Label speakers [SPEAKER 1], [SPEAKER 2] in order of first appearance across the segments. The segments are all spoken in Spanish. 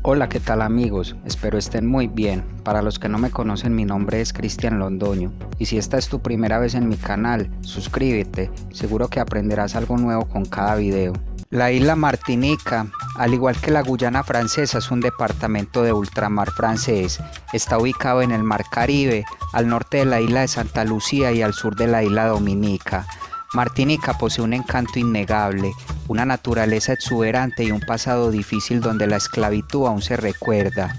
[SPEAKER 1] Hola, ¿qué tal amigos? Espero estén muy bien. Para los que no me conocen, mi nombre es Cristian Londoño y si esta es tu primera vez en mi canal, suscríbete, seguro que aprenderás algo nuevo con cada video. La isla Martinica, al igual que la Guyana francesa, es un departamento de ultramar francés. Está ubicado en el Mar Caribe, al norte de la isla de Santa Lucía y al sur de la isla Dominica. Martinica posee un encanto innegable, una naturaleza exuberante y un pasado difícil donde la esclavitud aún se recuerda.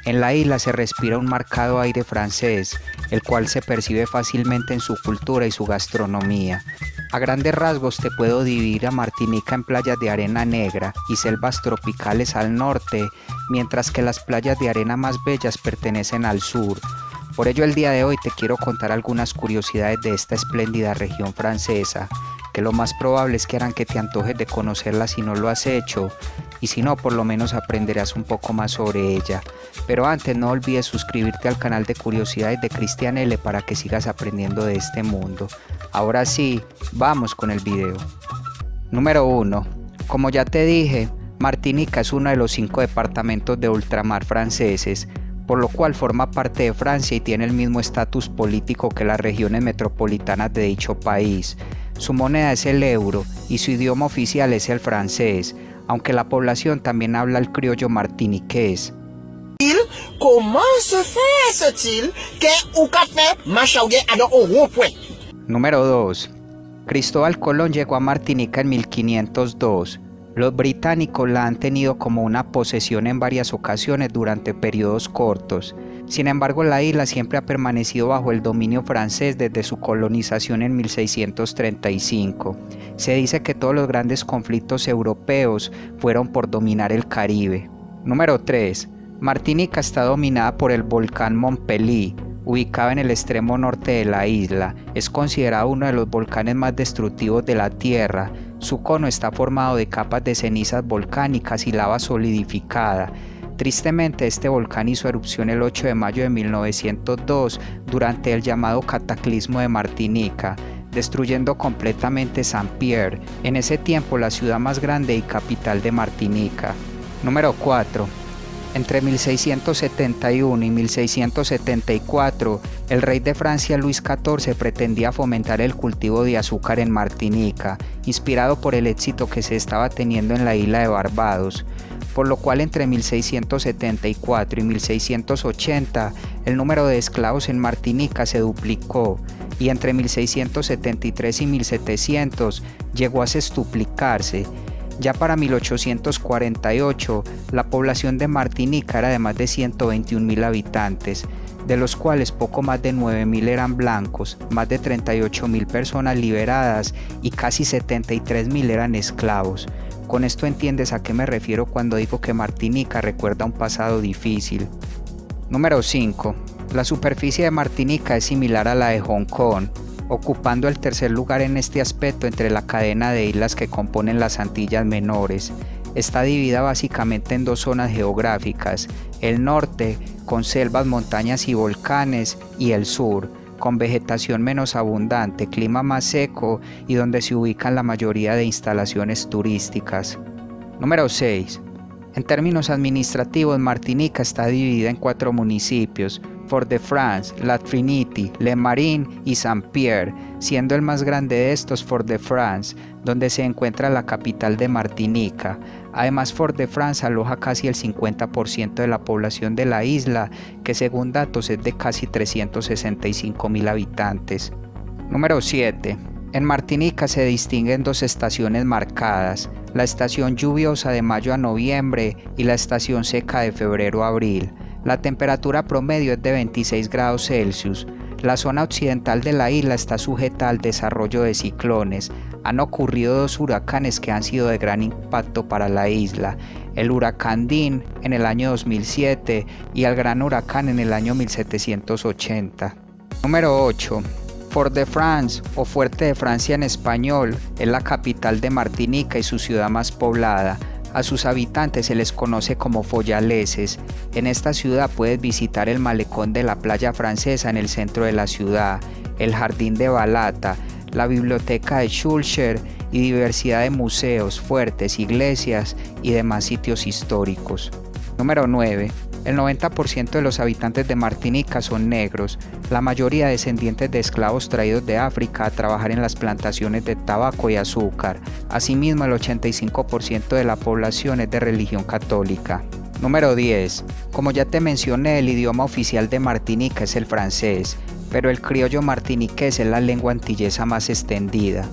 [SPEAKER 1] En la isla se respira un marcado aire francés, el cual se percibe fácilmente en su cultura y su gastronomía. A grandes rasgos te puedo dividir a Martinica en playas de arena negra y selvas tropicales al norte, mientras que las playas de arena más bellas pertenecen al sur. Por ello el día de hoy te quiero contar algunas curiosidades de esta espléndida región francesa, que lo más probable es que harán que te antojes de conocerla si no lo has hecho, y si no, por lo menos aprenderás un poco más sobre ella. Pero antes no olvides suscribirte al canal de Curiosidades de Cristian L para que sigas aprendiendo de este mundo. Ahora sí, vamos con el video. Número 1. Como ya te dije, Martinica es uno de los 5 departamentos de ultramar franceses, por lo cual forma parte de Francia y tiene el mismo estatus político que las regiones metropolitanas de dicho país. Su moneda es el euro y su idioma oficial es el francés, aunque la población también habla el criollo martiniqués.
[SPEAKER 2] Comment se fait-il que un café machaugué a un rond-point?
[SPEAKER 1] Número 2. Cristóbal Colón llegó a Martinica en 1502. Los británicos la han tenido como una posesión en varias ocasiones durante periodos cortos. Sin embargo, la isla siempre ha permanecido bajo el dominio francés desde su colonización en 1635. Se dice que todos los grandes conflictos europeos fueron por dominar el Caribe. Número 3. Martinica está dominada por el volcán Montpellier, ubicado en el extremo norte de la isla. Es considerado uno de los volcanes más destructivos de la Tierra. Su cono está formado de capas de cenizas volcánicas y lava solidificada. Tristemente, este volcán hizo erupción el 8 de mayo de 1902 durante el llamado cataclismo de Martinica, destruyendo completamente Saint-Pierre, en ese tiempo la ciudad más grande y capital de Martinica. Número 4. Entre 1671 y 1674, el rey de Francia Luis XIV pretendía fomentar el cultivo de azúcar en Martinica, inspirado por el éxito que se estaba teniendo en la isla de Barbados, por lo cual entre 1674 y 1680 el número de esclavos en Martinica se duplicó y entre 1673 y 1700 llegó a sextuplicarse. Ya para 1848, la población de Martinica era de más de 121.000 habitantes, de los cuales poco más de 9.000 eran blancos, más de 38.000 personas liberadas y casi 73.000 eran esclavos. Con esto entiendes a qué me refiero cuando digo que Martinica recuerda un pasado difícil. Número 5. La superficie de Martinica es similar a la de Hong Kong, ocupando el tercer lugar en este aspecto entre la cadena de islas que componen las Antillas Menores. Está dividida básicamente en dos zonas geográficas, el norte con selvas, montañas y volcanes, y el sur con vegetación menos abundante, clima más seco y donde se ubican la mayoría de instalaciones turísticas. Número 6. En términos administrativos, Martinica está dividida en 4 municipios: Fort-de-France, La Trinité, Le Marin y Saint-Pierre, siendo el más grande de estos Fort-de-France, donde se encuentra la capital de Martinica. Además, Fort-de-France aloja casi el 50% de la población de la isla, que según datos es de casi 365.000 habitantes. Número 7. En Martinica se distinguen 2 estaciones marcadas: la estación lluviosa de mayo a noviembre y la estación seca de febrero a abril. La temperatura promedio es de 26 grados Celsius. La zona occidental de la isla está sujeta al desarrollo de ciclones. Han ocurrido 2 huracanes que han sido de gran impacto para la isla: el huracán Dean en el año 2007 y el gran huracán en el año 1780. Número 8. Fort-de-France, o Fuerte de Francia en español, es la capital de Martinica y su ciudad más poblada. A sus habitantes se les conoce como follaleses. En esta ciudad puedes visitar el malecón de la playa francesa en el centro de la ciudad, el jardín de Balata, la biblioteca de Schulcher y diversidad de museos, fuertes, iglesias y demás sitios históricos. Número 9. El 90% de los habitantes de Martinica son negros, la mayoría descendientes de esclavos traídos de África a trabajar en las plantaciones de tabaco y azúcar. Asimismo, el 85% de la población es de religión católica. Número 10. Como ya te mencioné, el idioma oficial de Martinica es el francés, pero el criollo martiniqués es la lengua antillesa más extendida.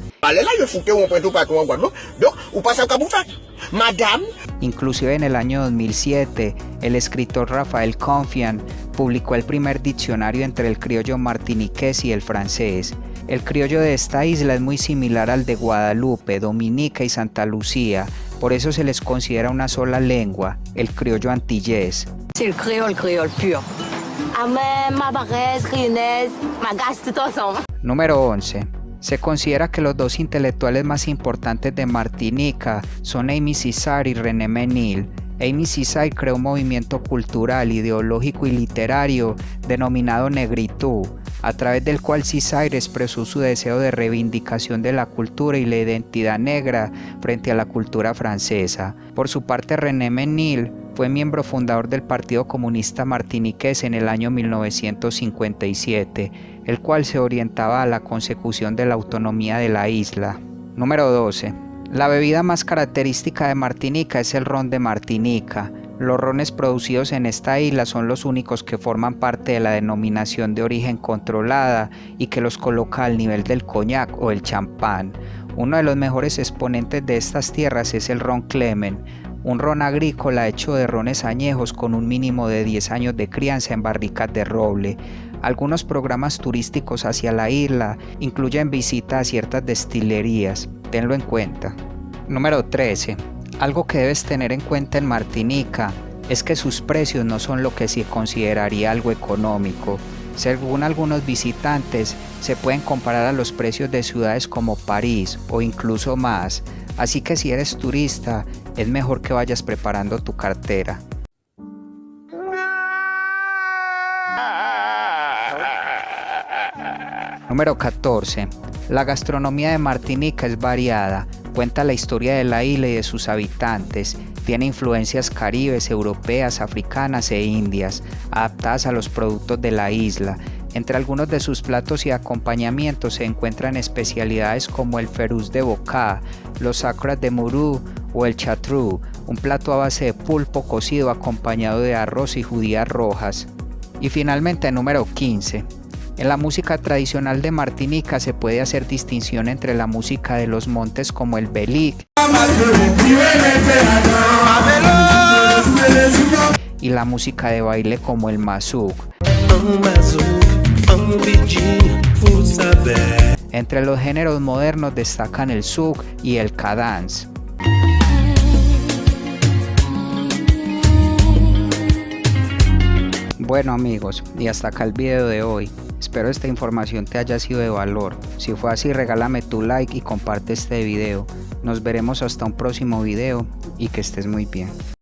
[SPEAKER 1] Inclusive en el año 2007, el escritor Rafael Confian publicó el primer diccionario entre el criollo martiniqués y el francés. El criollo de esta isla es muy similar al de Guadalupe, Dominica y Santa Lucía, por eso se les considera una sola lengua, el criollo antillés.
[SPEAKER 3] C'est le créole pur. Amén, mabarès, rionès, magas, tout ensemble.
[SPEAKER 1] Número 11. Se considera que los dos intelectuales más importantes de Martinica son Aimé Césaire y René Ménil. Aimé Césaire creó un movimiento cultural, ideológico y literario denominado Negritud, a través del cual Césaire expresó su deseo de reivindicación de la cultura y la identidad negra frente a la cultura francesa. Por su parte, René Ménil fue miembro fundador del Partido Comunista Martiniqués en el año 1957, el cual se orientaba a la consecución de la autonomía de la isla. Número 12. La bebida más característica de Martinica es el ron de Martinica. Los rones producidos en esta isla son los únicos que forman parte de la denominación de origen controlada y que los coloca al nivel del coñac o el champán. Uno de los mejores exponentes de estas tierras es el ron Clement, un ron agrícola hecho de rones añejos con un mínimo de 10 años de crianza en barricas de roble. Algunos programas turísticos hacia la isla incluyen visita a ciertas destilerías, tenlo en cuenta. Número 13. Algo que debes tener en cuenta en Martinica es que sus precios no son lo que se consideraría algo económico. Según algunos visitantes, se pueden comparar a los precios de ciudades como París o incluso más, así que si eres turista, es mejor que vayas preparando tu cartera. Número 14. La gastronomía de Martinica es variada, cuenta la historia de la isla y de sus habitantes, tiene influencias caribes, europeas, africanas e indias, adaptadas a los productos de la isla. Entre algunos de sus platos y acompañamientos se encuentran especialidades como el ferrus de bocà, los sacras de murú o el chatrú, un plato a base de pulpo cocido acompañado de arroz y judías rojas. Y finalmente, número 15. En la música tradicional de Martinica se puede hacer distinción entre la música de los montes como el belic y la música de baile como el mazuk. Entre los géneros modernos destacan el zouk y el cadence. Bueno amigos, y hasta acá el video de hoy. Espero esta información te haya sido de valor. Si fue así, regálame tu like y comparte este video. Nos veremos hasta un próximo video y que estés muy bien.